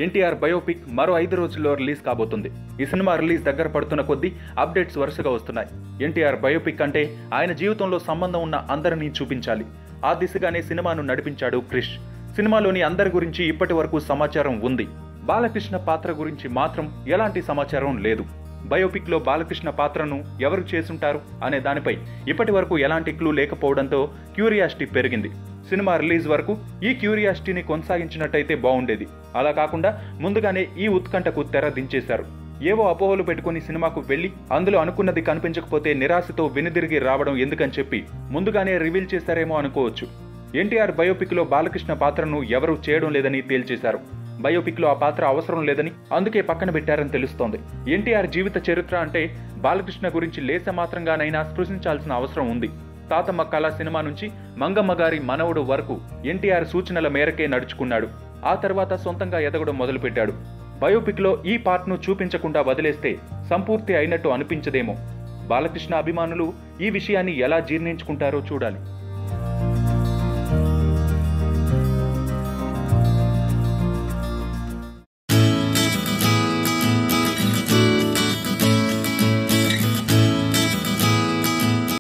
NTR biopic మరో 5 రోజుల్లో release కాబోతుంది. ఈ సినిమా రిలీజ్ దగ్గర పడుతున్న కొద్దీ అప్డేట్స్ వరుసగా వస్తున్నాయి. ఎన్టీఆర్ బయోపిక్ అంటే ఆయన జీవితంలో సంబంధం ఉన్న అందరినీ చూపించాలి. ఆ దిశగానే సినిమాను నడిపించాడు క్రిష్. సినిమాలోని అందరి గురించి ఇప్పటి వరకు సమాచారం ఉంది. బాలకృష్ణ పాత్ర గురించి మాత్రం ఎలాంటి సమాచారం లేదు. బయోపిక్ లో బాలకృష్ణ పాత్రను ఎవరు చేసుంటారు అనే దానిపై ఇప్పటి వరకు ఎలాంటి క్లూ లేకపోవడంతో క్యూరియాసిటీ పెరిగింది. సినిమా రిలీజ్ వరకు ఈ క్యూరియాసిటీని కొనసాగించినట్టయితే బాగుండేది. అలా కాకుండా ముందుగానే ఈ ఉత్కంఠకు తెర దించేశారు. ఏవో అపోహలు పెట్టుకుని సినిమాకు వెళ్లి అందులో అనుకున్నది కనిపించకపోతే నిరాశతో వెనుదిరిగి రావడం ఎందుకని చెప్పి ముందుగానే రివీల్ చేశారేమో అనుకోవచ్చు. ఎన్టీఆర్ బయోపిక్ లో బాలకృష్ణ పాత్రను ఎవరూ చేయడం లేదని తేల్చేశారు. బయోపిక్ లో ఆ పాత్ర అవసరం లేదని అందుకే పక్కన పెట్టారని తెలుస్తోంది. ఎన్టీఆర్ జీవిత చరిత్ర అంటే బాలకృష్ణ గురించి లేస మాత్రంగానైనా స్పృశించాల్సిన అవసరం ఉంది. తాతమ్మ కళ సినిమా నుంచి మంగమ్మ గారి మనవడు వరకు ఎన్టీఆర్ సూచనల మేరకే నడుచుకున్నాడు. ఆ తర్వాత సొంతంగా ఎదగడం మొదలుపెట్టాడు. బయోపిక్ లో ఈ పార్ట్ను చూపించకుండా వదిలేస్తే సంపూర్తి అయినట్టు అనిపించదేమో. బాలకృష్ణ అభిమానులు ఈ విషయాన్ని ఎలా జీర్ణించుకుంటారో చూడాలి.